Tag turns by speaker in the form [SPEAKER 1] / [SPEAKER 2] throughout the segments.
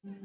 [SPEAKER 1] with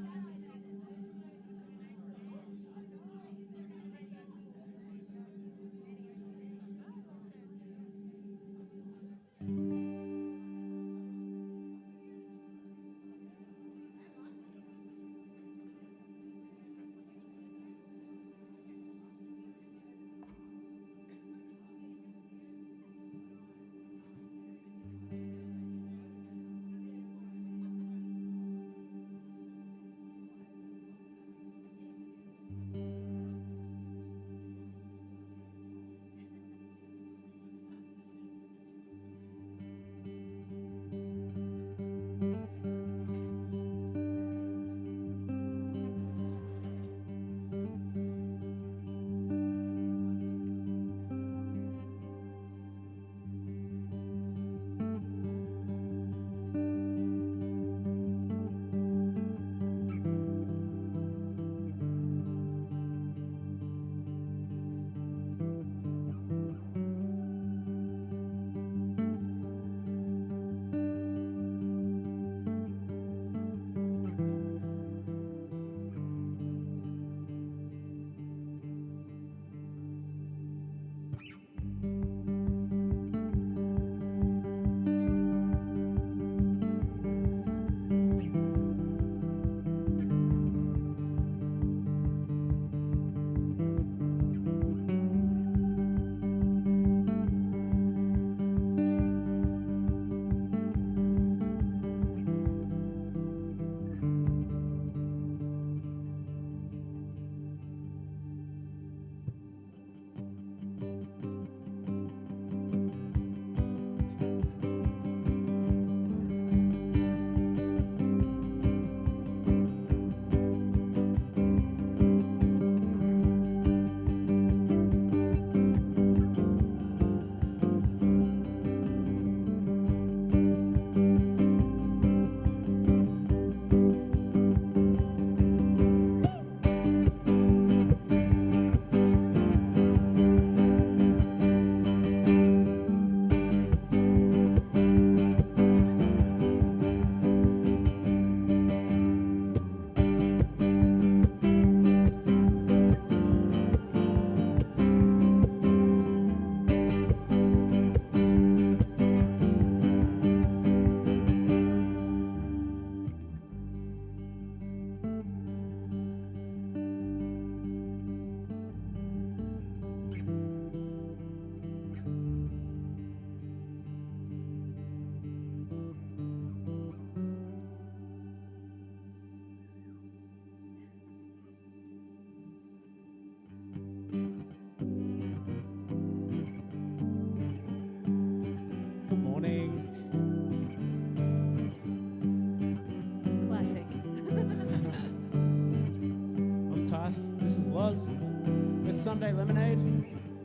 [SPEAKER 1] Sunday Lemonade.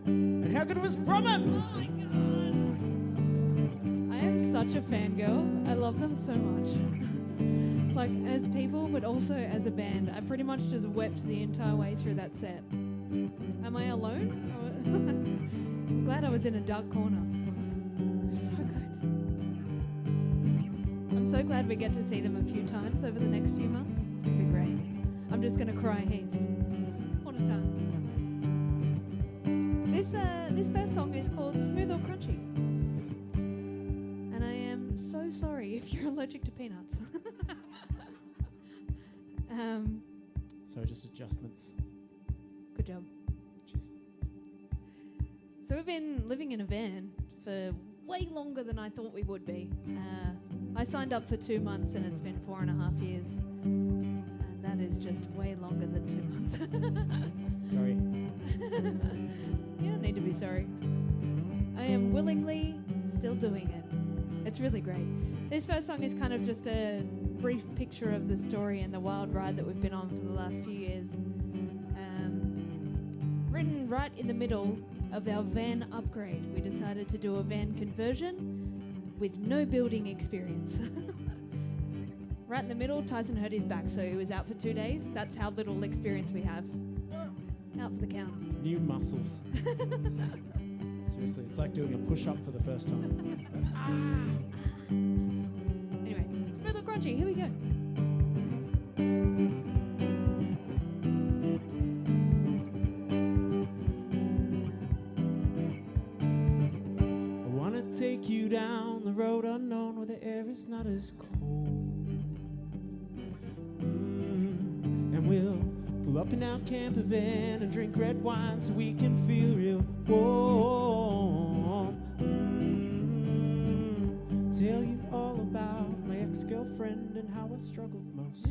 [SPEAKER 1] And how good was Bromham?
[SPEAKER 2] Oh my God. I am such a fangirl. I love them so much. Like as people, but also as a band. I pretty much just wept the entire way through that set. Am I alone? I'm glad I was in a dark corner. So good. I'm so glad we get to see them a few times over the next few months. It's going to be great. I'm just going to cry heaps. What a time. This first song is called Smooth or Crunchy. And I am so sorry if you're allergic to peanuts.
[SPEAKER 1] So just adjustments.
[SPEAKER 2] Good job.
[SPEAKER 1] Cheers.
[SPEAKER 2] So we've been living in a van for way longer than I thought we would be. I signed up for 2 months and it's been 4.5 years. And that is just way longer than 2 months.
[SPEAKER 1] Sorry.
[SPEAKER 2] You don't need to be sorry. I am willingly still doing it. It's really great. This first song is kind of just a brief picture of the story and the wild ride that we've been on for the last few years. Written right in the middle of our van upgrade. We decided to do a van conversion with no building experience. Right in the middle, Tyson hurt his back, so he was out for 2 days. That's how little experience we have. Out for the count.
[SPEAKER 1] New muscles. Seriously, it's like doing a push-up for the first time.
[SPEAKER 2] Anyway, Smooth or Crunchy, here we go.
[SPEAKER 1] take you down the road unknown where the air is not as cold. And we'll pull up in our camper van and drink red wine so we can feel real warm. Tell you all about my ex-girlfriend and how I struggled most.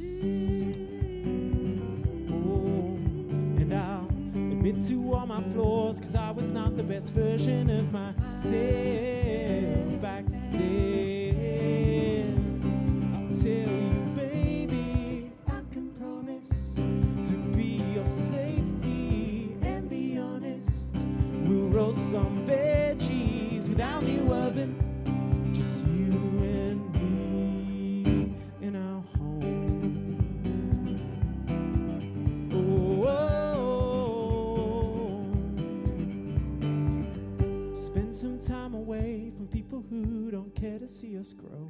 [SPEAKER 1] And I'll admit to all my flaws, 'cause I was not the best version of myself back then. I'll tell you, baby, I can promise to be your safety and be honest. We'll roast some veggies without new oven, just you and me in our home. Spend some time away from people who don't care to see us grow.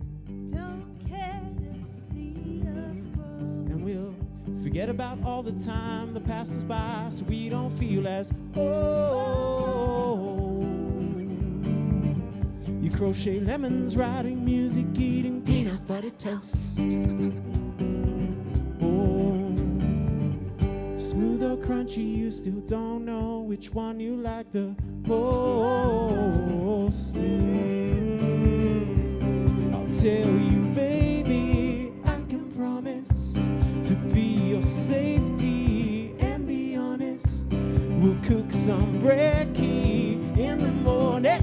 [SPEAKER 2] Don't care to see us grow.
[SPEAKER 1] And we'll forget about all the time that passes by so we don't feel as old. You crochet lemons, writing music, eating peanut butter toast. Smooth or crunchy, you still don't know which one you like the most. I'll tell you, baby, I can promise to be your safety and be honest. We'll cook some brekkie in the morning,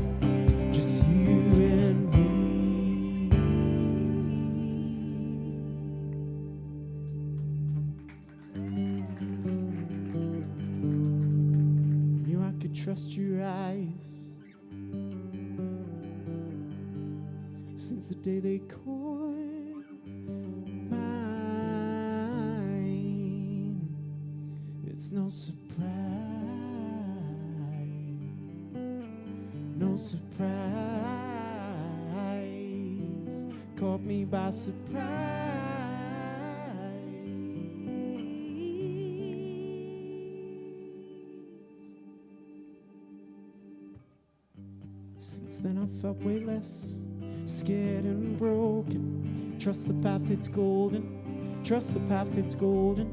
[SPEAKER 1] just you and me. Knew I could trust your eyes since the day they caught mine. It's no surprise, no surprise, caught me by surprise. Since then I felt way less scared and broken. Trust the path, it's golden. Trust the path, it's golden.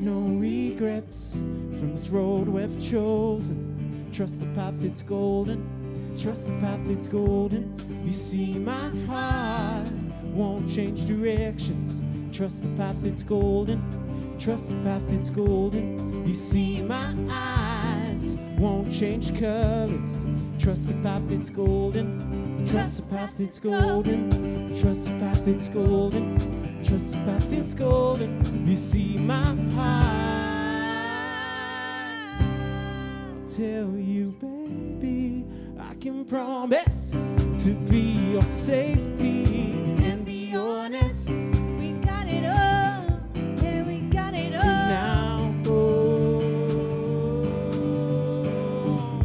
[SPEAKER 1] No regrets from this road we've chosen. Trust the path, it's golden. Trust the path, it's golden. You see, my heart won't change directions. Trust the path, it's golden. Trust the path, it's golden. You see, my eyes won't change colors. Trust the path, it's golden. Trust the path, it's golden. Trust the path, it's golden. Trust the path, it's golden. You see, my heart, tell you, baby, I can promise to be your safety and be honest.
[SPEAKER 2] We got it all. Yeah, we got it all.
[SPEAKER 1] Now,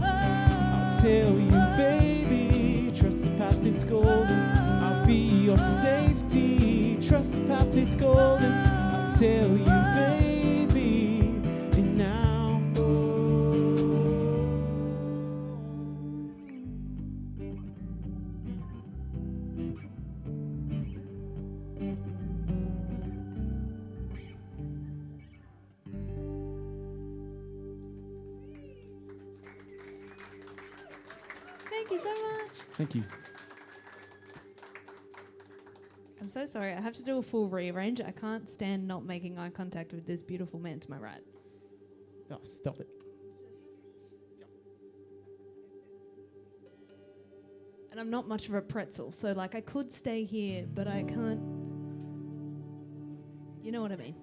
[SPEAKER 1] I'll tell you, baby, trust the path, it's golden. I'll be your safety. Trust the path, it's golden. I'll tell you, baby, and now.
[SPEAKER 2] Thank you so much.
[SPEAKER 1] Thank you.
[SPEAKER 2] I'm so sorry. I have to do a full rearrange. I can't stand not making eye contact with this beautiful man to my right.
[SPEAKER 1] Oh, stop it.
[SPEAKER 2] And I'm not much of a pretzel, so like I could stay here, but I can't. You know what I mean.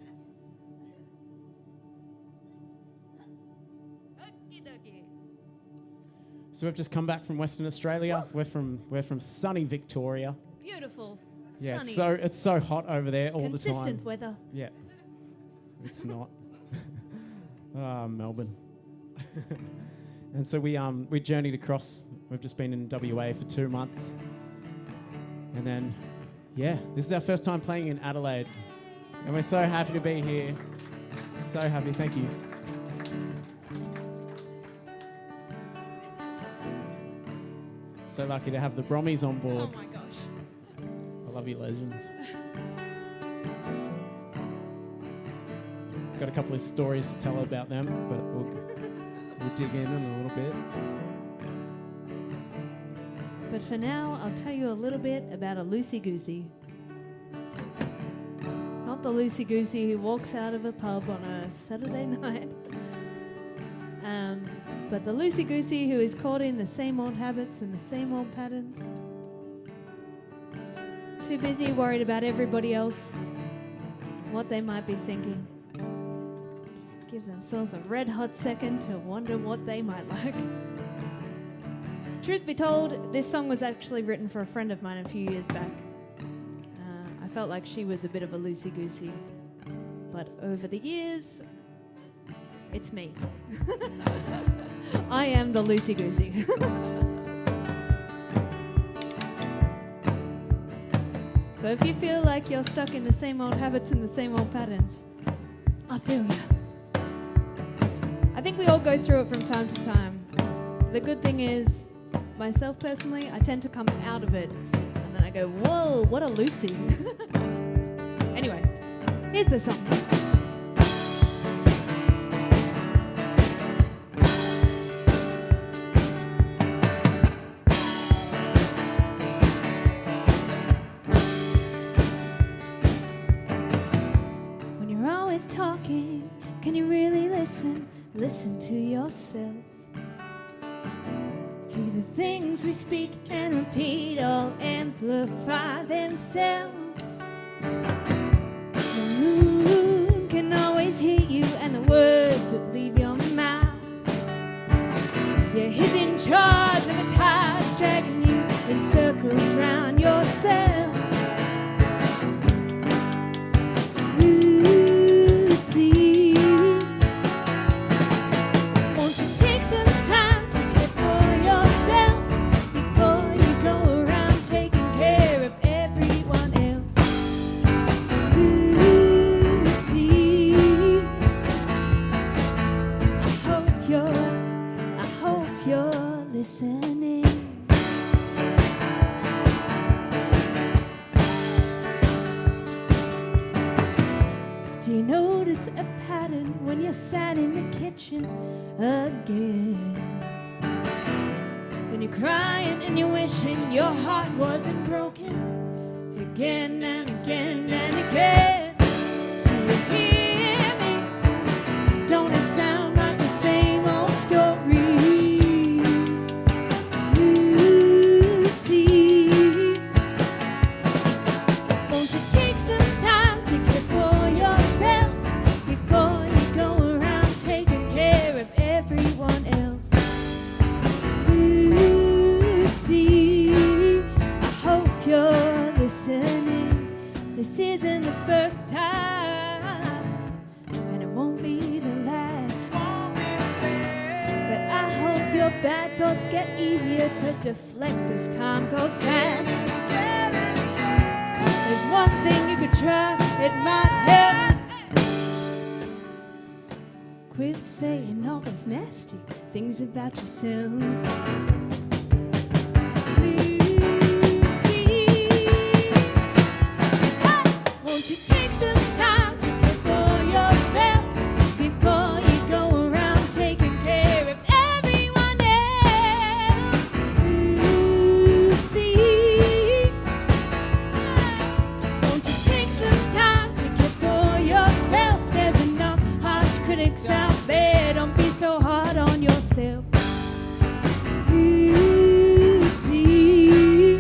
[SPEAKER 2] Okey-dokey.
[SPEAKER 1] So we've just come back from Western Australia. We're from sunny Victoria.
[SPEAKER 2] Beautiful.
[SPEAKER 1] Yeah,
[SPEAKER 2] Sunny.
[SPEAKER 1] it's so hot over there all the time.
[SPEAKER 2] Consistent weather.
[SPEAKER 1] Yeah, it's not. Melbourne. And so we journeyed across. We've just been in WA for 2 months, and then this is our first time playing in Adelaide, and we're so happy to be here. So happy. Thank you. So lucky to have the Brummies on board.
[SPEAKER 2] Oh my gosh.
[SPEAKER 1] I love you, legends. Got a couple of stories to tell about them, but we'll dig in a little bit.
[SPEAKER 2] But for now, I'll tell you a little bit about a loosey-goosey. Not the loosey-goosey who walks out of a pub on a Saturday night, but the loosey-goosey who is caught in the same old habits and the same old patterns. Too busy worried about everybody else, what they might be thinking. Just give themselves a red-hot second to wonder what they might like. Truth be told, this song was actually written for a friend of mine a few years back. I felt like she was a bit of a loosey-goosey, but over the years, it's me. I am the loosey-goosey. So if you feel like you're stuck in the same old habits and the same old patterns, I feel you. I think we all go through it from time to time. The good thing is, myself personally, I tend to come out of it and then I go, whoa, what a Lucy. Anyway, here's the song. When you're always talking, can you really listen? Listen to yourself. See, the things we speak and repeat all amplify themselves. The moon can always hear you and the words that leave your mouth. Yeah, he's in charge of the tides dragging you in circles round yourself. Do you notice a pattern when you're sat in the kitchen again? When you're crying and you're wishing your heart wasn't broken again and again and again. Do you hear me? Don't it sound like the same old story? You see, won't you take some time to care for yourself before you go around taking care of everyone else? You see, I hope you're listening. This isn't the first time, and it won't be the last. But I hope your bad thoughts get easier to deflect as time goes past. There's one thing you could try, it might help. Quit saying all those nasty things about yourself. Won't you take some time to care for yourself before you go around taking care of everyone else? You see, won't you take some time to care for yourself? There's enough harsh critics out there. Don't be so hard on yourself. You see,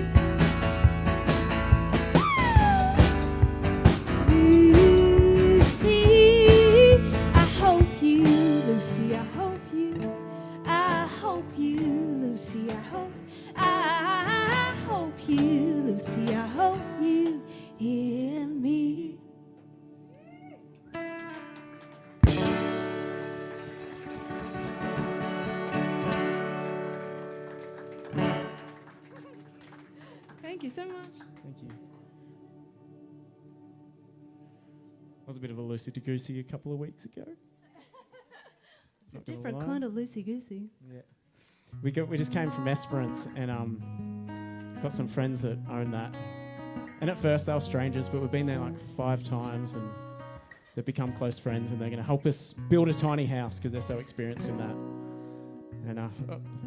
[SPEAKER 2] you see, I hope you, Lucy, I hope you, Lucy, I hope you, Lucy, I hope you hear me. Thank you so much.
[SPEAKER 1] Thank you. I was a bit of a loosey-goosey a couple of weeks ago.
[SPEAKER 2] It's a
[SPEAKER 1] Not gonna
[SPEAKER 2] different
[SPEAKER 1] lie.
[SPEAKER 2] kind of loosey-goosey.
[SPEAKER 1] Yeah. we just came from Esperance and got some friends that own that. And at first they were strangers, but we've been there like 5 times and they've become close friends, and they're going to help us build a tiny house because they're so experienced in that. And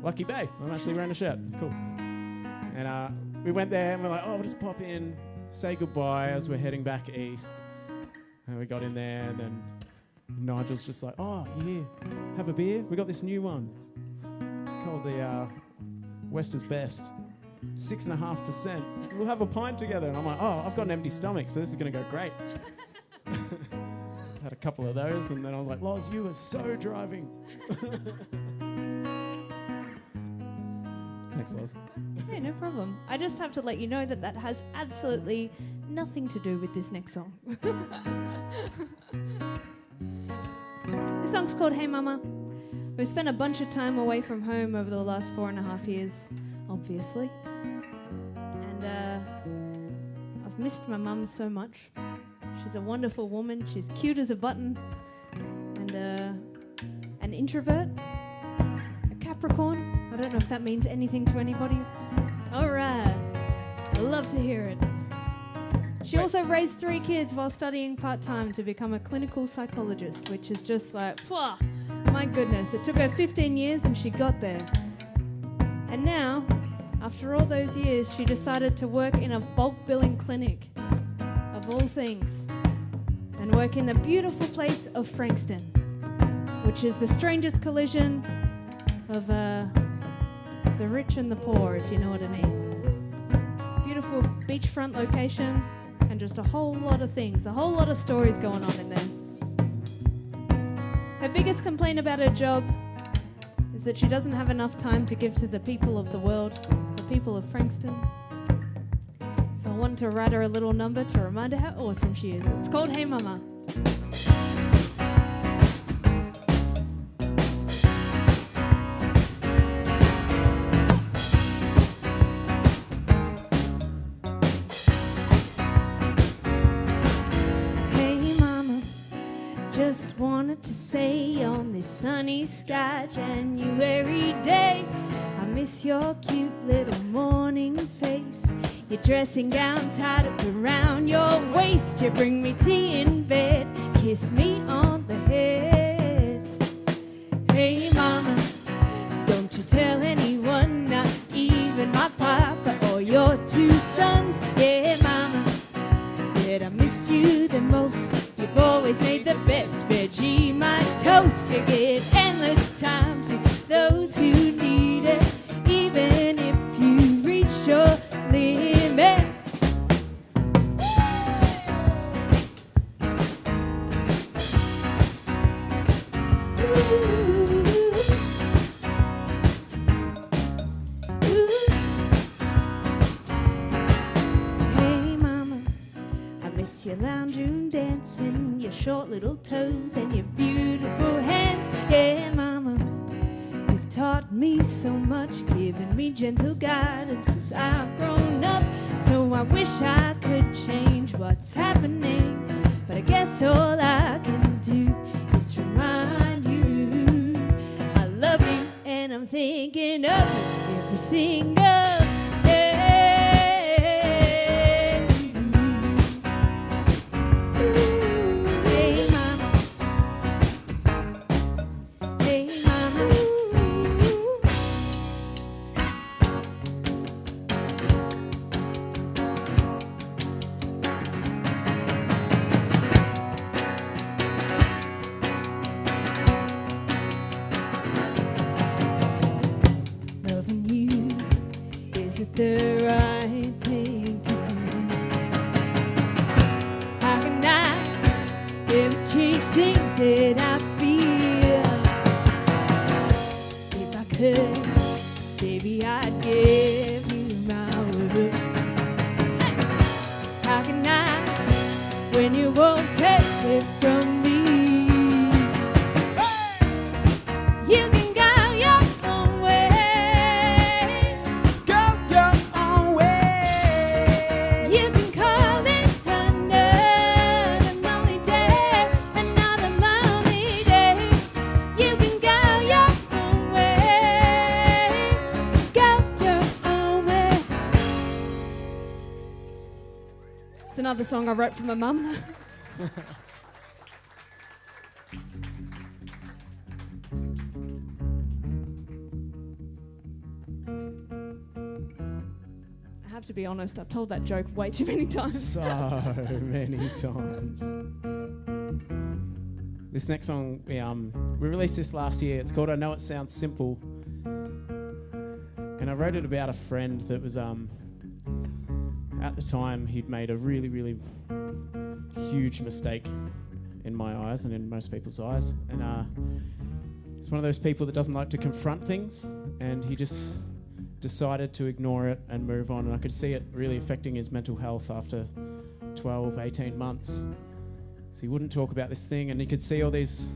[SPEAKER 1] lucky day, I'm actually wearing a shirt. Cool. And we went there and we're like, oh, we'll just pop in, say goodbye as we're heading back east. And we got in there, and then Nigel's just like, oh, yeah, have a beer? We got this new one. It's called the Wester's Best. 6.5%. We'll have a pint together. And I'm like, oh, I've got an empty stomach, so this is going to go great. Had a couple of those, and then I was like, Loz, you were so driving. Thanks, Loz.
[SPEAKER 2] Yeah, no problem. I just have to let you know that has absolutely nothing to do with this next song. This song's called Hey Mama. We've spent a bunch of time away from home over the last 4.5 years, obviously. And I've missed my mum so much. She's a wonderful woman. She's cute as a button. And an introvert. A Capricorn. I don't know if that means anything to anybody. All right. I love to hear it. She also raised 3 kids while studying part-time to become a clinical psychologist, which is just like, phew, my goodness. It took her 15 years and she got there. And now, after all those years, she decided to work in a bulk billing clinic, of all things, and work in the beautiful place of Frankston, which is the strangest collision of the rich and the poor, if you know what I mean. Beautiful beachfront location, and just a whole lot of things, a whole lot of stories going on in there. Her biggest complaint about her job is that she doesn't have enough time to give to the people of the world, the people of Frankston. So I wanted to write her a little number to remind her how awesome she is. It's called Hey Mama. Just wanted to say on this sunny sky, January day, I miss your cute little morning face. Your dressing gown tied up around your waist. You bring me tea in bed, kiss me on the head. Hey mama, don't you tell anyone, not even my papa or your 2 sons. Yeah mama, that I miss you the most. You've always made the best veggie, my toast. You get endless time to those who need it, even if you reached your limit. Hey mama, I miss your lounge room dancing, your short little toes and your beautiful hands. Yeah mama, you've taught me so much, given me gentle guidance as I've grown up. So I wish I could change what's happening, but I guess all I can do is remind you I love you and I'm thinking of you every single day. Hey mama, hey mama. Loving you, is it the right thing to do? How can I ever change things that I feel? If I could, baby, I'd give you my word. How can I, when you won't take it from me? You can go your own way.
[SPEAKER 1] Go your own way.
[SPEAKER 2] You can call it another lonely day, another lonely day. You can go your own way. It's another song I wrote for my mum. I have to be honest, I've told that joke way too many times.
[SPEAKER 1] So many times. This next song, we released this last year. It's called I Know It Sounds Simple. And I wrote it about a friend that was, at the time, he'd made a really, really huge mistake in my eyes and in most people's eyes. And he's one of those people that doesn't like to confront things. And he just decided to ignore it and move on. And I could see it really affecting his mental health after 12, 18 months. So he wouldn't talk about this thing, and you could see all these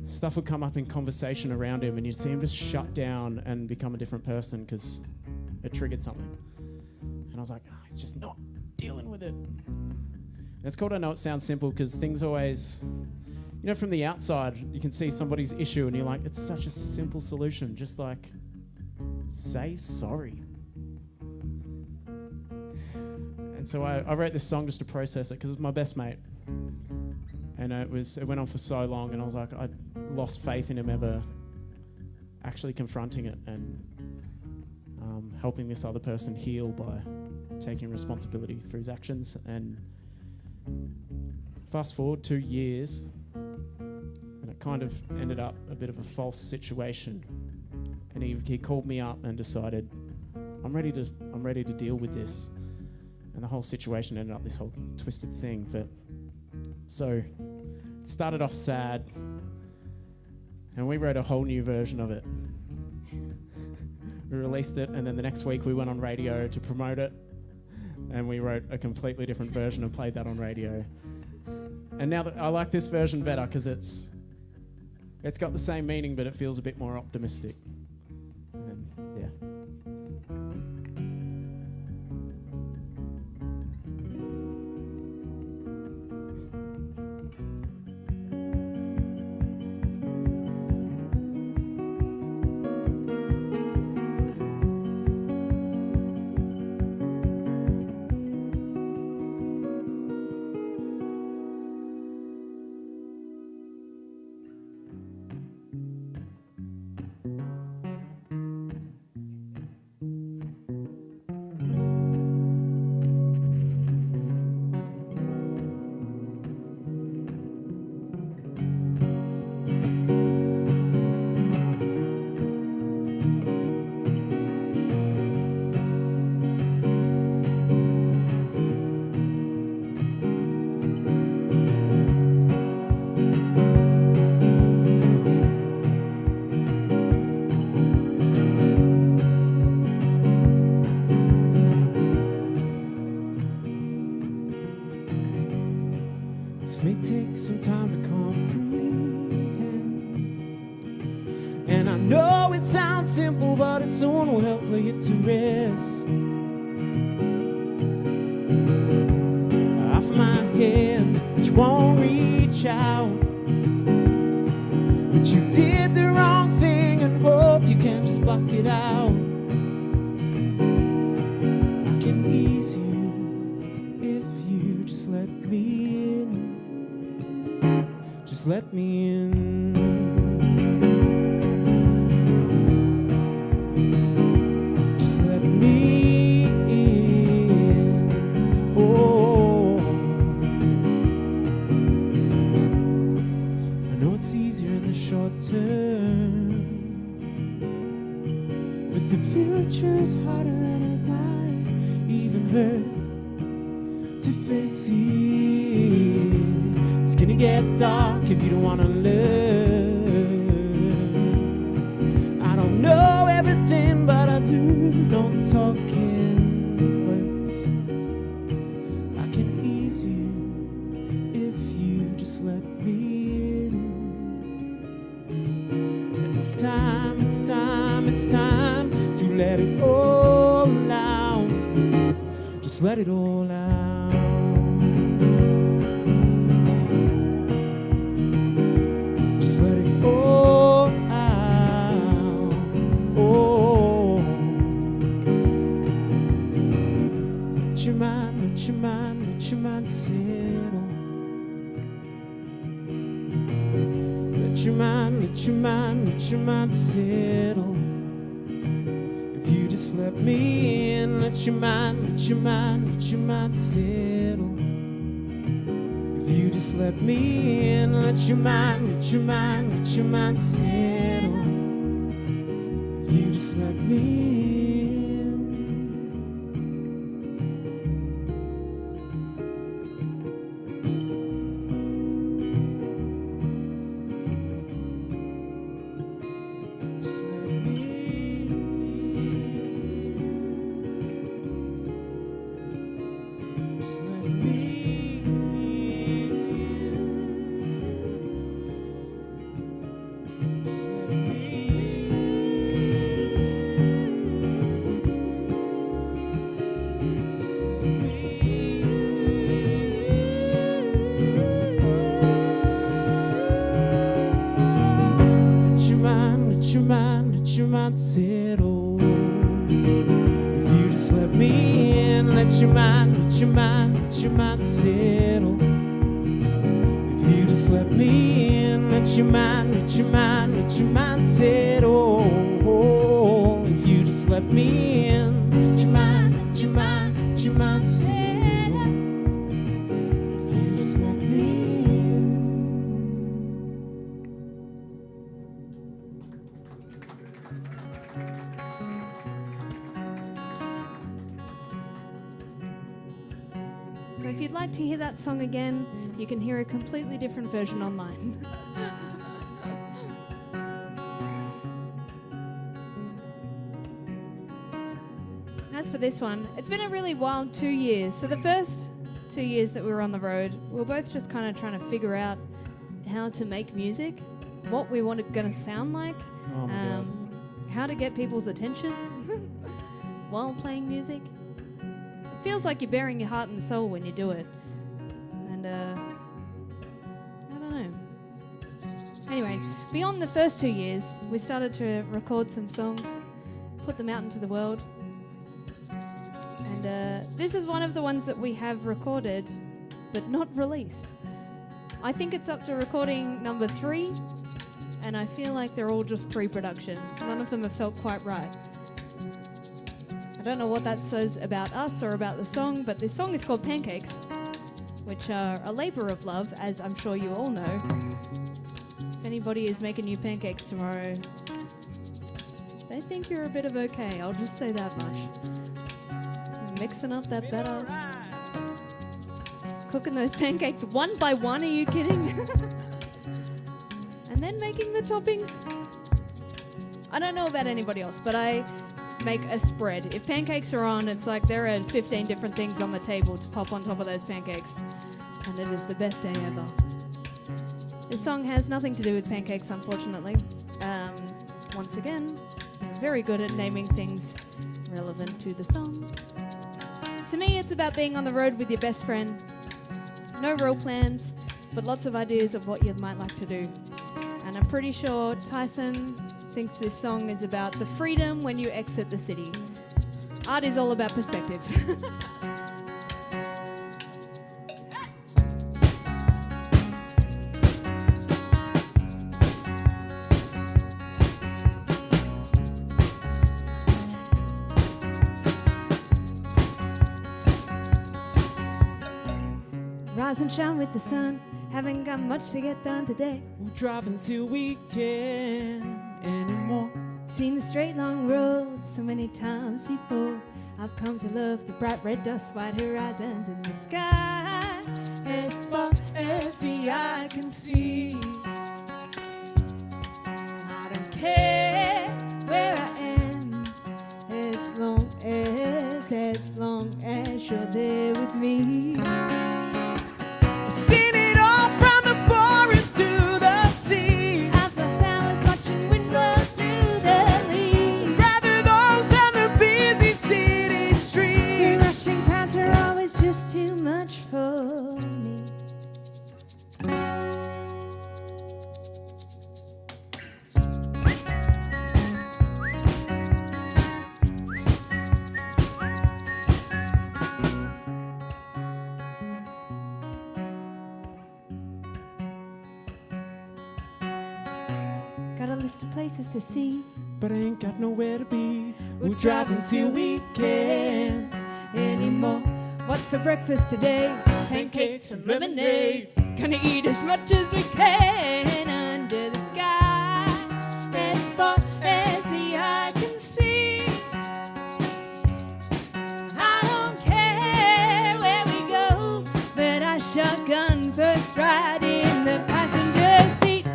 [SPEAKER 1] stuff would come up in conversation around him, and you'd see him just shut down and become a different person because it triggered something. And I was like, oh, he's just not dealing with it. And it's called I Know It Sounds Simple because things always, you know, from the outside, you can see somebody's issue and you're like, it's such a simple solution. Just like, say sorry. And so I wrote this song just to process it because it was my best mate. And it went on for so long, and I was like, I lost faith in him ever actually confronting it and helping this other person heal by taking responsibility for his actions. And fast forward 2 years, and it kind of ended up a bit of a false situation. And he called me up and decided, I'm ready to deal with this. And the whole situation ended up this whole twisted thing. But so it started off sad, and we wrote a whole new version of it. We released it, and then the next week we went on radio to promote it, and we wrote a completely different version and played that on radio. And now I like this version better because it's got the same meaning, but it feels a bit more optimistic. And yeah. This may take some time to comprehend, and I know it sounds simple, but it soon will help lay it to rest. Off my head, but you won't reach out, but you did the wrong thing and hope you can just block it out. I can ease you if you just let me in. Just let me in. Just let me in. Oh, I know it's easier in the short term, but the future is harder and it might even hurt to face it. It's gonna get dark if you don't wanna learn. I don't know everything, but I do know the talking works. I can ease you if you just let me in. And it's time, it's time, it's time to let it all out. Just let it all out. Let it all out. Oh, let your mind let your mind settle. If you just let me in, let your mind settle. If you just let me in, let your mind settle. If you just let me in. Just let me in. Just let me in. Just let me let your mind settle. If you just let me in, let your mind settle. If you just let me in, let your mind settle. If you just let me in, let your mind settle. If you just let me in.
[SPEAKER 2] So if you'd like to hear that song again, you can hear a completely different version online. As for this one, it's been a really wild 2 years. So the first 2 years that we were on the road, we were both just kind of trying to figure out how to make music, what we wanted going to sound like,
[SPEAKER 1] Oh my God.
[SPEAKER 2] how to get people's attention while playing music. It feels like you're bearing your heart and soul when you do it. And I don't know. Anyway, beyond the first 2 years, we started to record some songs, put them out into the world. And this is one of the ones that we have recorded, but not released. I think it's up to recording number 3, and I feel like they're all just pre-production. None of them have felt quite right. I don't know what that says about us or about the song, but this song is called Pancakes, which are a labor of love, as I'm sure you all know. If anybody is making you pancakes tomorrow, they think you're a bit of okay, I'll just say that much. Mixing up that batter, cooking those pancakes one by one, are you kidding? And then making the toppings. I don't know about anybody else, but I make a spread. If pancakes are on, it's like there are 15 different things on the table to pop on top of those pancakes. And it is the best day ever. This song has nothing to do with pancakes, unfortunately. Once again, I'm very good at naming things relevant to the song. To me, it's about being on the road with your best friend. No real plans, but lots of ideas of what you might like to do. And I'm pretty sure Tyson thinks this song is about the freedom when you exit the city. Art is all about perspective. Rise and shine with the sun. Haven't got much to get done today.
[SPEAKER 1] We'll drive until we can't anymore.
[SPEAKER 2] Seen the straight long road so many times before. I've come to love the bright red dust, white horizons in the sky.
[SPEAKER 1] As far as the eye can see,
[SPEAKER 2] I don't care where I am, as long as you're there with me.
[SPEAKER 1] seen it all from the forest to the sea.
[SPEAKER 2] I've lost hours watching wind blow through the leaves.
[SPEAKER 1] Rather those than the busy city streets.
[SPEAKER 2] The rushing crowds are always just too much for me. places to see,
[SPEAKER 1] but I ain't got nowhere to be. We'll drive until we can
[SPEAKER 2] anymore. What's for breakfast today?
[SPEAKER 1] Pancakes and lemonade.
[SPEAKER 2] Gonna eat as much as we can under the sky, as far as the eye can see. I don't care where we go, but I shotgun first ride in the passenger seat.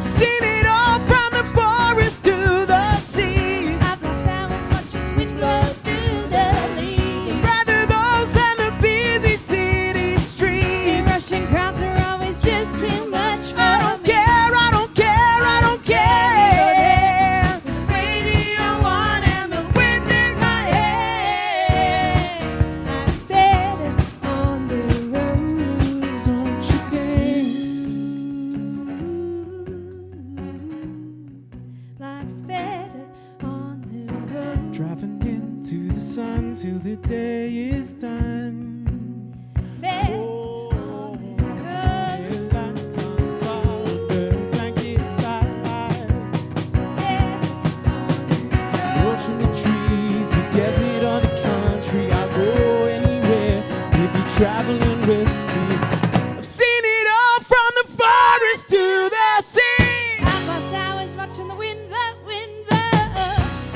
[SPEAKER 1] Seen it all from the forest to the seas.
[SPEAKER 2] I've lost hours watching wind blow through the leaves.
[SPEAKER 1] Rather those than the busy city
[SPEAKER 2] The
[SPEAKER 1] streets.
[SPEAKER 2] rushing crowds are always just too much for
[SPEAKER 1] I don't
[SPEAKER 2] me.
[SPEAKER 1] care, I don't care, I don't care. Radio on and the wind in my hair.
[SPEAKER 2] Life's better on the road,
[SPEAKER 1] Don't you care?
[SPEAKER 2] life's better on the road.
[SPEAKER 1] Driving into the sun till the day is done.
[SPEAKER 2] Better on the road.
[SPEAKER 1] Lights on top, burn blankets high. The ocean, the trees, the desert or the country. I'll go anywhere if you're traveling with me. I've seen it all from the forest to the sea.
[SPEAKER 2] I've lost hours watching the wind blow.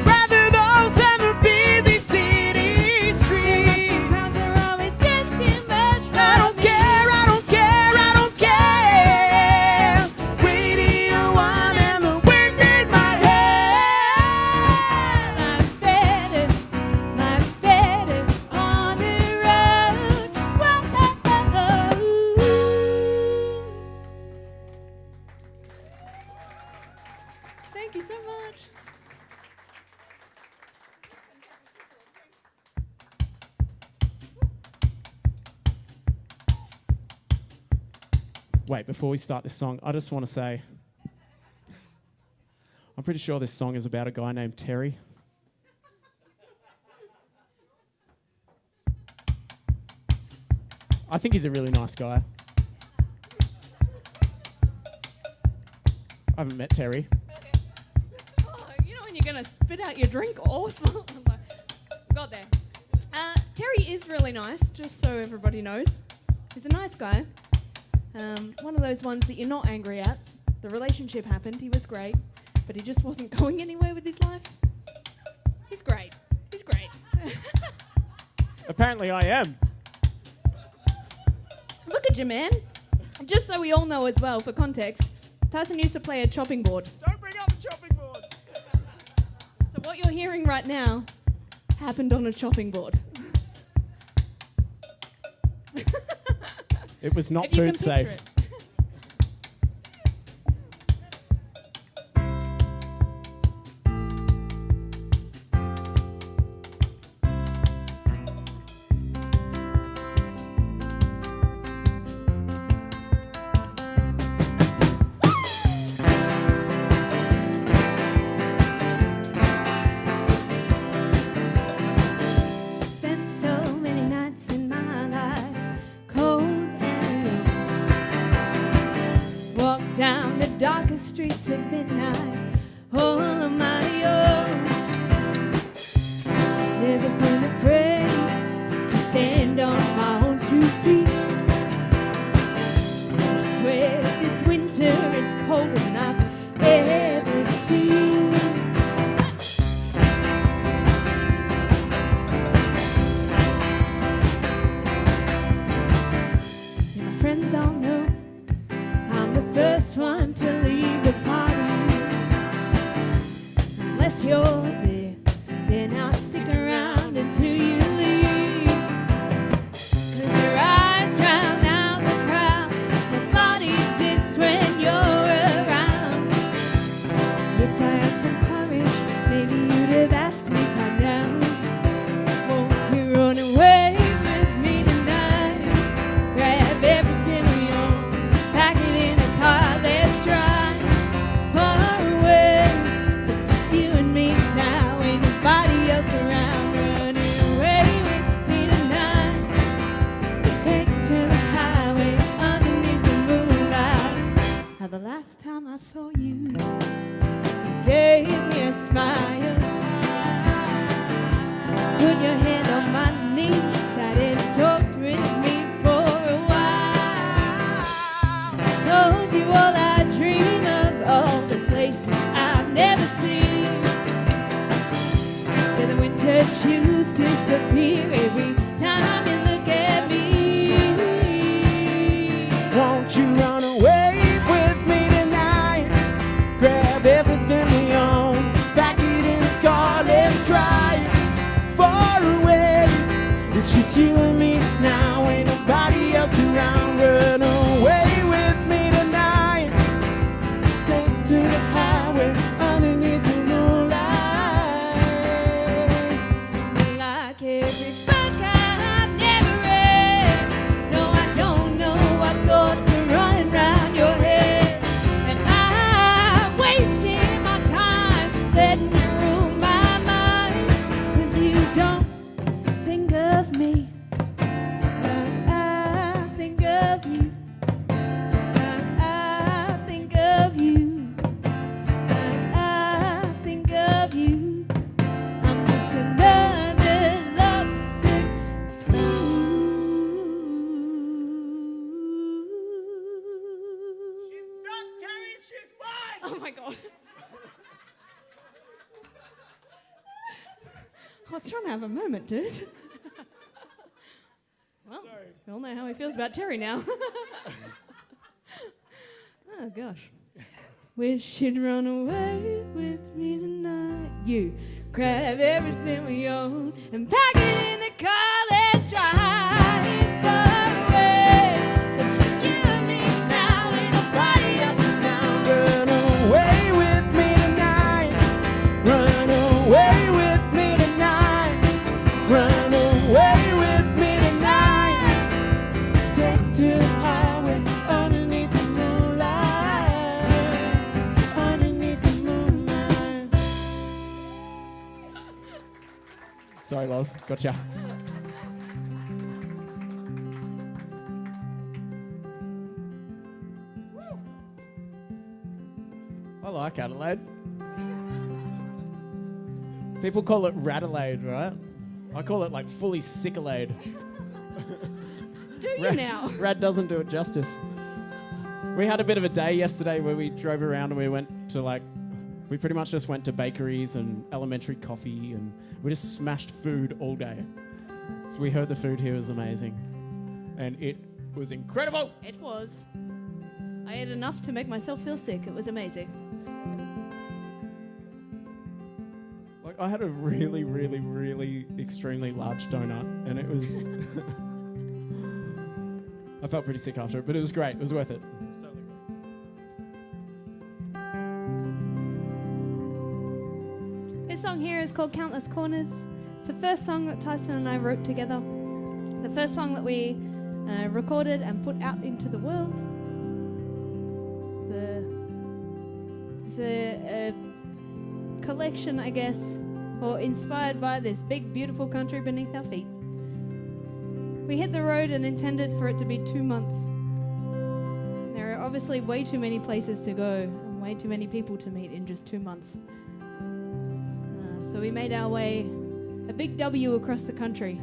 [SPEAKER 1] Rather those than the busy city streets.
[SPEAKER 2] Crowds are always just too much for
[SPEAKER 1] I don't
[SPEAKER 2] me.
[SPEAKER 1] care, I don't care, I don't care. Radio on and the wind in my hair.
[SPEAKER 2] Life's better on the road. Whoa. Thank you so much.
[SPEAKER 1] Wait, before we start this song, I just want to say, I'm pretty sure this song is about a guy named Terry. I think he's a really nice guy. I haven't met Terry.
[SPEAKER 2] Oh, you know when you're going to spit out your drink or something? Got there. Terry is really nice, just so everybody knows. He's a nice guy. One of those ones that you're not angry at. The relationship happened, he was great, but he just wasn't going anywhere with his life. He's great. He's great.
[SPEAKER 1] Apparently I am.
[SPEAKER 2] Look at you, man. Just so we all know as well, for context, Tyson used to play a chopping board.
[SPEAKER 1] Don't bring up the chopping board.
[SPEAKER 2] So what you're hearing right now happened on a chopping board.
[SPEAKER 1] It was not
[SPEAKER 2] If you can
[SPEAKER 1] food safe.
[SPEAKER 2] picture it. Spent so many nights in my life, cold and alone. Walked down the darkest streets at midnight, all on my own. Never been afraid to stand on my own 2 feet. I swear this winter is colder than I've ever seen. And my friends all know I'm the first one to leave the party. Unless you're there, then I'll stick around until you leave. 'Cause your eyes drown out the crowd. My body exists when you're around. If I had some courage, maybe you'd have asked me by now. Won't you run away with me tonight? Grab everything we own, pack it in a car, let's drive far away. It's just you and me now, ain't nobody else around. Running away with me tonight. We'll take it to the highway underneath the moonlight. Now the last time I saw you, gave me a smile. Put your hand on my knee, sat and talked with me for a while. Told you all I dream of, all the places I've never seen. Then the winter chills disappear every time you look at me.
[SPEAKER 1] Won't you run away with me tonight? Grab everything we own, back it in the car, let's drive far away. It's just you and me now, ain't nobody else around. Run away with me tonight. Take to the highway underneath the moonlight.
[SPEAKER 2] Like every book I've never read. No, I don't know what thoughts are running round your head. And I'm wasting my time letting you rule my mind. 'Cause you don't think of me like I think of you. Like I think of you. Like I think of you. I'm just another lovesick fool.
[SPEAKER 1] She's not Terry, she's mine!
[SPEAKER 2] Oh my god. I was trying to have a moment, dude. Well,
[SPEAKER 1] Sorry.
[SPEAKER 2] we all know how he feels about Terry now. Oh gosh. Wish you'd run away with me tonight. You grab everything we own and pack it in the car. Let's drive far away. It's just you and me now, ain't nobody else around.
[SPEAKER 1] Run away with me tonight. Run away with me tonight. Run away with me tonight. Take to the highway underneath the moonlight. Underneath the moonlight. Sorry, Loz. Gotcha. I like Adelaide. People call it Radelaide, right? I call it like fully Sickalade.
[SPEAKER 2] Do you now?
[SPEAKER 1] Rad doesn't do it justice. We had a bit of a day yesterday where we drove around and we went to we pretty much just went to bakeries and elementary coffee and we just smashed food all day. So we heard the food here was amazing. And it was incredible.
[SPEAKER 2] It was. I ate enough to make myself feel sick. It was amazing.
[SPEAKER 1] Like I had a really, really, really extremely large donut and it was... I felt pretty sick after it, but it was great. It was worth it. It's totally great.
[SPEAKER 2] This song here is called Countless Corners. It's the first song that Tyson and I wrote together. The first song that we recorded and put out into the world. It's a collection, I guess, or inspired by this big, beautiful country beneath our feet. We hit the road and intended for it to be 2 months. There are obviously way too many places to go and way too many people to meet in just 2 months. So we made our way a big W across the country.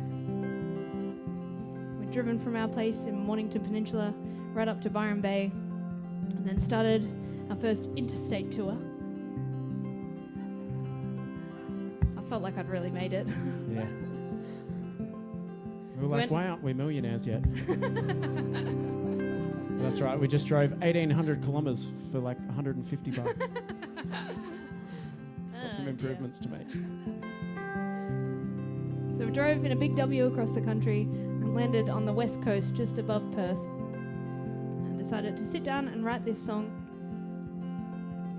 [SPEAKER 2] We'd driven from our place in Mornington Peninsula right up to Byron Bay and then started our first interstate tour. I felt like I'd really made it.
[SPEAKER 1] Yeah. We were like, why aren't we millionaires yet? That's right, we just drove 1,800 kilometres for like $150. Got some improvements to make.
[SPEAKER 2] So we drove in a big W across the country and landed on the west coast just above Perth. And decided to sit down and write this song.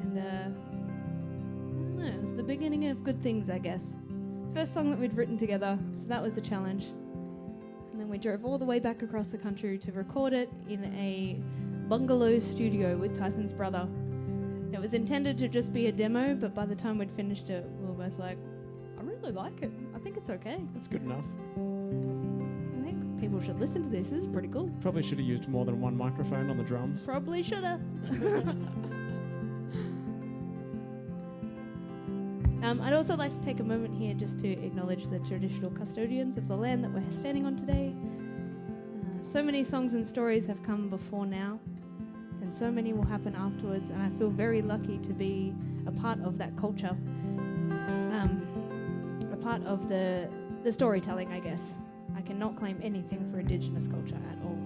[SPEAKER 2] And I don't know, it was the beginning of good things, I guess. First song that we'd written together, so that was the challenge. And then we drove all the way back across the country to record it in a bungalow studio with Tyson's brother. It was intended to just be a demo, but by the time we'd finished it, we were both like, I really like it. I think it's okay.
[SPEAKER 1] That's good enough.
[SPEAKER 2] I think people should listen to this. This is pretty cool.
[SPEAKER 1] Probably should have used more than one microphone on the drums.
[SPEAKER 2] Probably should have. I'd also like to take a moment here just to acknowledge the traditional custodians of the land that we're standing on today. So many songs and stories have come before now, and so many will happen afterwards, and I feel very lucky to be a part of that culture, a part of the storytelling, I guess. I cannot claim anything for Indigenous culture at all.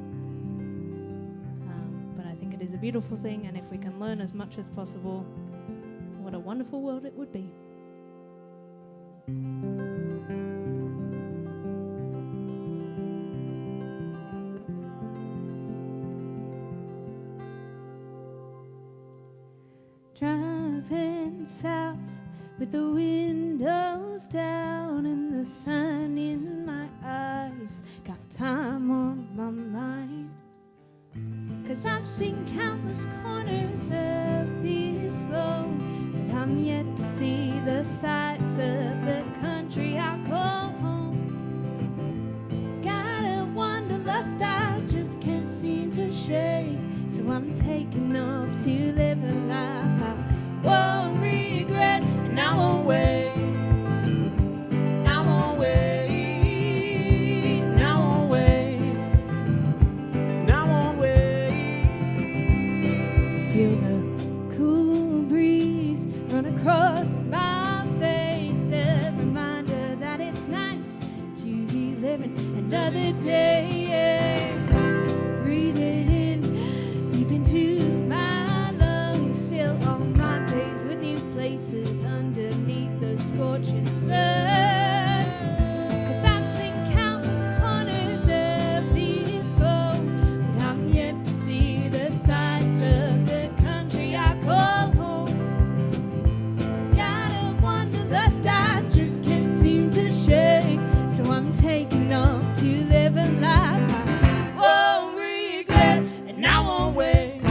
[SPEAKER 2] But I think it is a beautiful thing, and if we can learn as much as possible, what a wonderful world it would be. Driving south with the windows down and the sun in my eyes, got time on my mind. 'Cause I've seen countless corners of this globe, but I'm yet to see the sights of the country I call home. Got a wanderlust I just can't seem to shake, so I'm taking off to live a life I won't regret, and I won't wait. I won't wait. I won't wait. I won't wait. Feel the cool breeze run across my face, a reminder that it's nice to be living another day. Breathe it in deep into my lungs, fill all my days with new places underneath the scorching sun. 'Cause I've seen countless corners of this globe, but I'm yet to see the sights of the country I call home. Got a wanderlust I just can't seem to shake, so I'm taking off to live a life I won't regret, and I won't wait.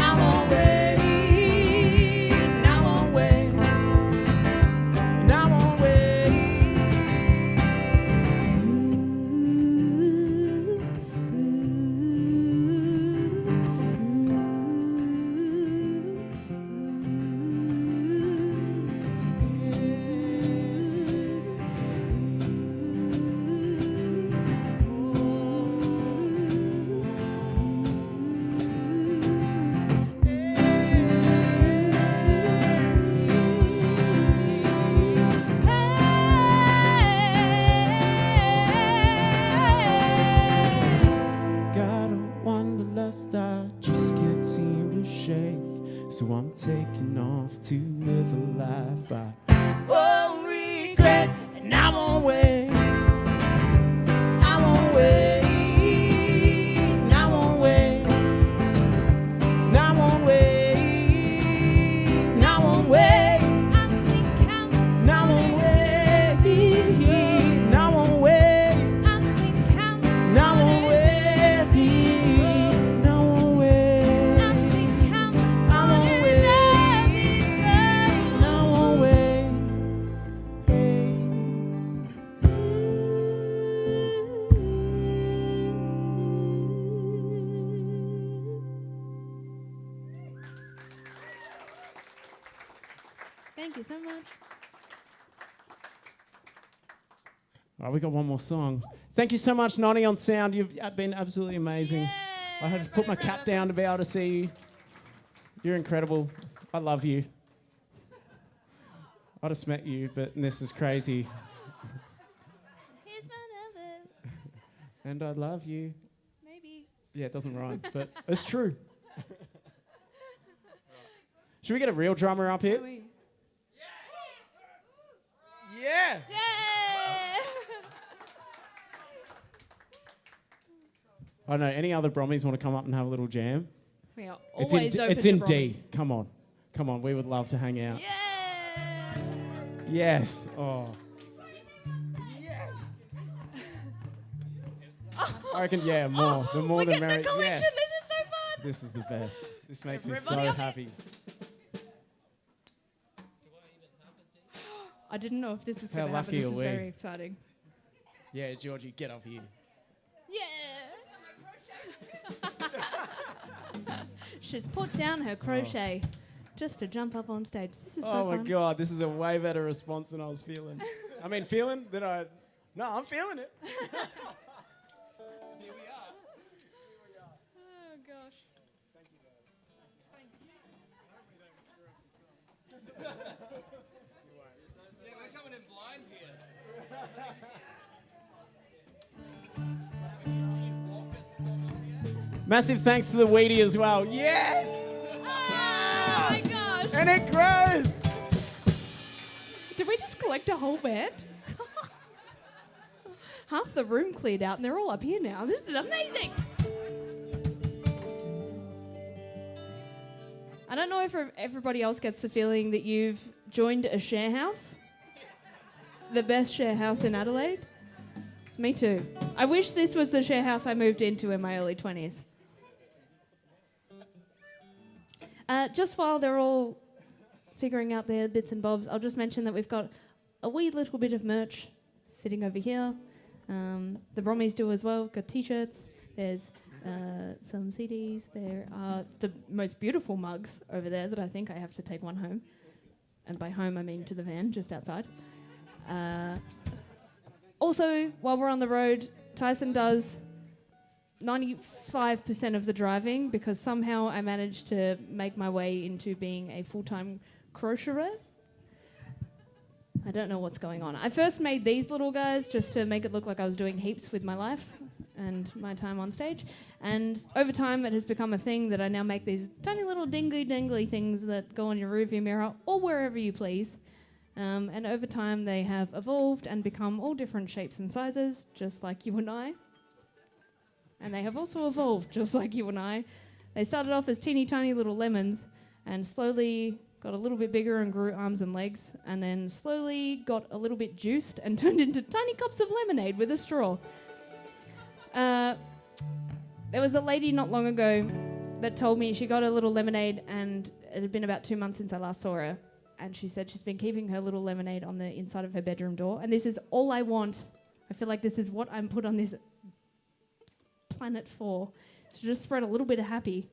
[SPEAKER 2] I won't wait. I won't wait. And I won't wait. Got a wanderlust I just can't seem to shake, so I'm taking off to live a life I won't regret, and I won't wait. I won't wait. I won't wait. I won't wait. I won't wait. I've seen countless corners. I won't wait. I won't wait. I've seen countless corners. I won't wait. I won't wait. I've seen countless corners. I won't wait. I won't wait. Thank you so much.
[SPEAKER 1] All right, we got one more song. Thank you so much, Nonny on sound. You've been absolutely amazing. I had to put my cap down to be able to see you. You're incredible. I love you. I just met you, but this is crazy.
[SPEAKER 2] Here's my number.
[SPEAKER 1] And I love you.
[SPEAKER 2] Maybe.
[SPEAKER 1] Yeah, it doesn't rhyme, but it's true. Should we get a real drummer up here? Yeah.
[SPEAKER 2] Yeah.
[SPEAKER 1] I know. Any other Brummies want to come up and have a little jam?
[SPEAKER 2] We are
[SPEAKER 1] It's
[SPEAKER 2] always
[SPEAKER 1] in,
[SPEAKER 2] open
[SPEAKER 1] it's
[SPEAKER 2] to
[SPEAKER 1] in D.
[SPEAKER 2] Brummies.
[SPEAKER 1] Come on. Come on. We would love to hang out.
[SPEAKER 2] Yeah.
[SPEAKER 1] Yes. Oh. I reckon, yeah, more. The more
[SPEAKER 2] we
[SPEAKER 1] the
[SPEAKER 2] get
[SPEAKER 1] merrier.
[SPEAKER 2] the collection.
[SPEAKER 1] Yes.
[SPEAKER 2] This is so fun.
[SPEAKER 1] This is the best. This makes me so
[SPEAKER 2] Everybody up.
[SPEAKER 1] happy.
[SPEAKER 2] I didn't know if this was
[SPEAKER 1] How
[SPEAKER 2] going to happen.
[SPEAKER 1] lucky
[SPEAKER 2] This
[SPEAKER 1] are
[SPEAKER 2] is
[SPEAKER 1] we?
[SPEAKER 2] very exciting.
[SPEAKER 1] Yeah, Georgie, get up here.
[SPEAKER 2] Yeah. She's put down her crochet. just to jump up on stage. This is so
[SPEAKER 1] Oh my
[SPEAKER 2] fun.
[SPEAKER 1] God, this is a way better response than I was feeling. I mean, feeling that I... No, I'm feeling it. Here we are.
[SPEAKER 2] Oh gosh.
[SPEAKER 1] Thank you, guys. Thank you. I hope we don't screw up the song.
[SPEAKER 3] Yeah, we're coming in blind here.
[SPEAKER 1] Massive thanks to the Wheaty as well. Yes!
[SPEAKER 2] Oh my gosh.
[SPEAKER 1] And it grows!
[SPEAKER 2] Did we just collect a whole band? Half the room cleared out and they're all up here now. This is amazing. I don't know if everybody else gets the feeling that you've joined a share house. The best share house in Adelaide. Me too. I wish this was the share house I moved into in my early 20s. Just while they're all figuring out their bits and bobs, I'll just mention that we've got a wee little bit of merch sitting over here. The Brommies do as well. We've got t-shirts. There's some CDs. There are the most beautiful mugs over there that I think I have to take one home. And by home, I mean to the van just outside. Also, while we're on the road, Tyson does 95% of the driving because somehow I managed to make my way into being a full-time crocheter. I don't know what's going on. I first made these little guys just to make it look like I was doing heaps with my life and my time on stage. And over time, it has become a thing that I now make these tiny little dingly things that go on your rearview mirror or wherever you please. And over time, they have evolved and become all different shapes and sizes, just like you and I. And they have also evolved, just like you and I. They started off as teeny tiny little lemons and slowly got a little bit bigger and grew arms and legs, and then slowly got a little bit juiced and turned into tiny cups of lemonade with a straw. There was a lady not long ago that told me she got a little lemonade, and it had been about 2 months since I last saw her. And she said she's been keeping her little lemonade on the inside of her bedroom door. And this is all I want. I feel like this is what I'm put on this planet for. To just spread a little bit of happy.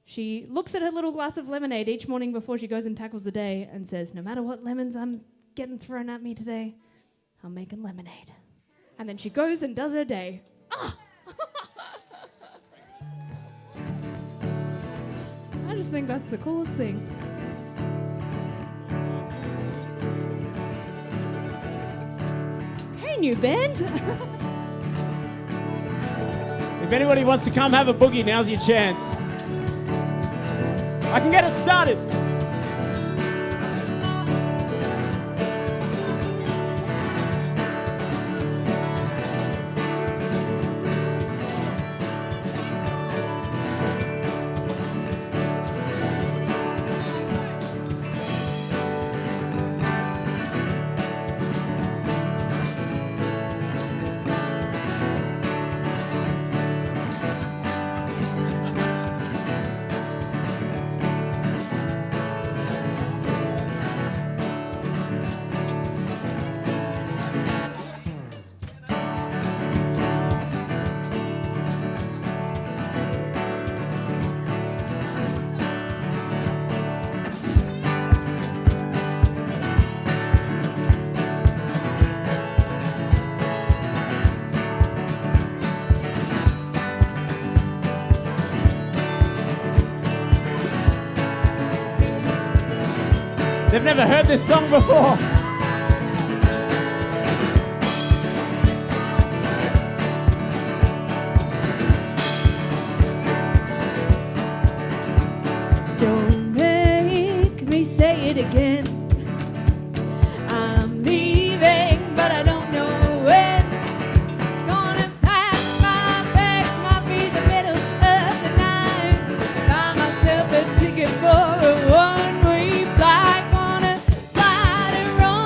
[SPEAKER 2] She looks at her little glass of lemonade each morning before she goes and tackles the day and says, no matter what lemons I'm getting thrown at me today, I'm making lemonade. And then she goes and does her day. Ah! I just think that's the coolest thing. New band.
[SPEAKER 1] If anybody wants to come have a boogie, now's your chance. I can get us started. They've never heard this song before.
[SPEAKER 2] Don't make me say it again. I'm leaving, but I don't know when. Gonna pack my bags, might be the middle of the night. Buy myself a ticket for a one-way flight. Gonna fly to Rome.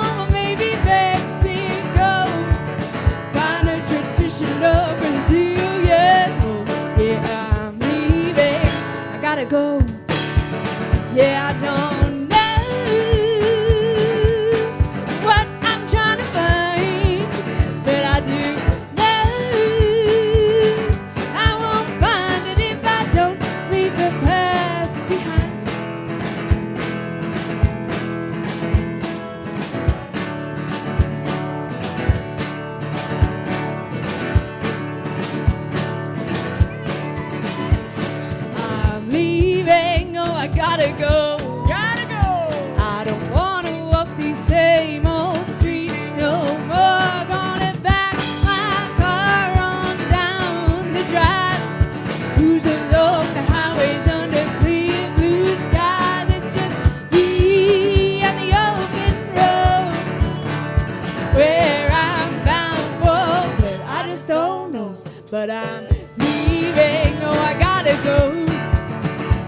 [SPEAKER 2] but I'm leaving. Oh, I gotta go.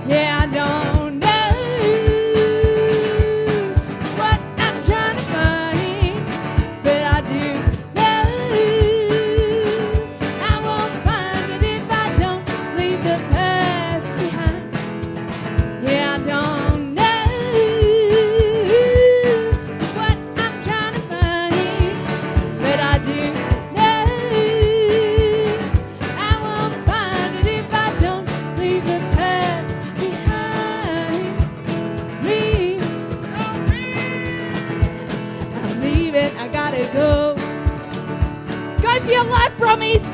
[SPEAKER 2] Yeah, I don't know what I'm trying to find, but I do know I won't find it if I don't leave the past behind. Yeah, I don't know what I'm trying to find, but I do know I won't find it if I don't leave the past behind me. I'm leaving, I gotta go. Go for your life, Brummies!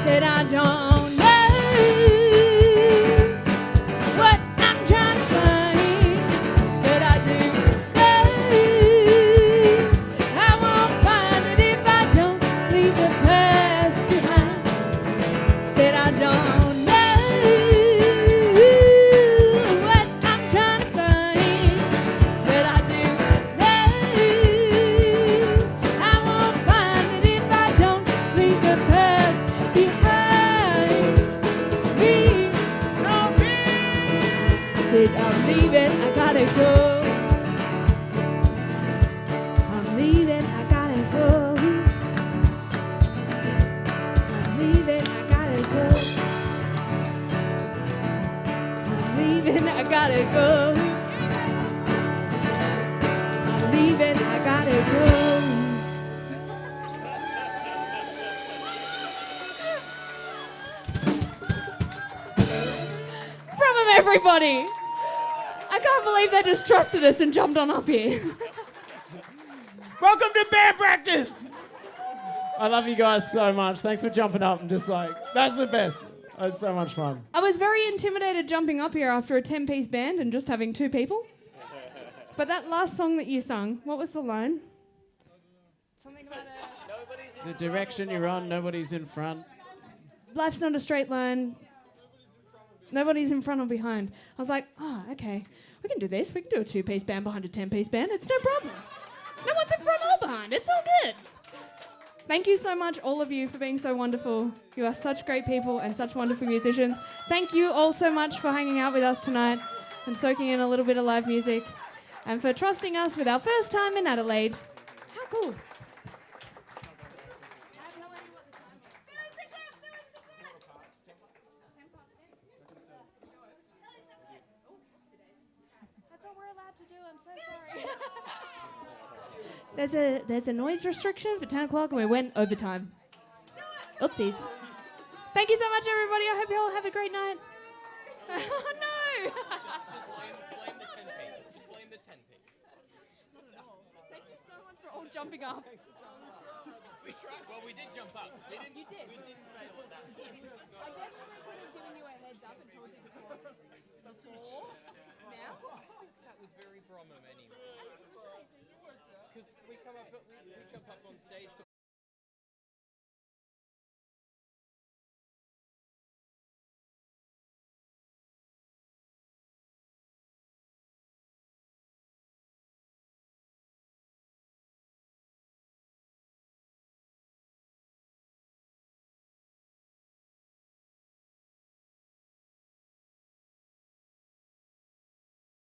[SPEAKER 2] Said I don't know what I'm trying to find, but I do know I won't find it if I don't leave the past behind. Said I don't know what I'm trying to find, but I do know I won't find it if I don't leave the past behind me. Said I'm leaving, I gotta go. I'm leaving, I gotta go. I'm leaving, I gotta go. I'm leaving, I gotta go. I'm leaving, I gotta go. From everybody! I can't believe they just trusted us and jumped on up here.
[SPEAKER 1] Welcome to band practice! I love you guys so much. Thanks for jumping up and just like, that's the best. It's so much fun.
[SPEAKER 2] I was very intimidated jumping up here after a 10-piece band and just having 2 people. But that last song that you sung, what was the line? Something about
[SPEAKER 1] The direction you're on, nobody's in front.
[SPEAKER 2] life's not a straight line. Nobody's in front or behind. I was like, oh, okay. We can do this. We can do a 2-piece band behind a 10-piece band. It's no problem. No one's in front or behind. It's all good. Thank you so much, all of you, for being so wonderful. You are such great people and such wonderful musicians. Thank you all so much for hanging out with us tonight and soaking in a little bit of live music and for trusting us with our first time in Adelaide. How cool. That's what we're allowed to do. I'm so sorry. There's a noise restriction for 10 o'clock and we went overtime. Oopsies. Thank you so much, everybody. I hope you all have a great night. Oh, no.
[SPEAKER 3] Blame the 10-piece. Just blame the 10-piece.
[SPEAKER 2] Thank you so much for all jumping up.
[SPEAKER 3] We tried. Well, we did jump up. We didn't,
[SPEAKER 2] You did.
[SPEAKER 3] We didn't fail at that.
[SPEAKER 2] I guess I could have given you a heads up and told you before. Now?
[SPEAKER 3] That was very Bromham anyway. Because we jump up on stage to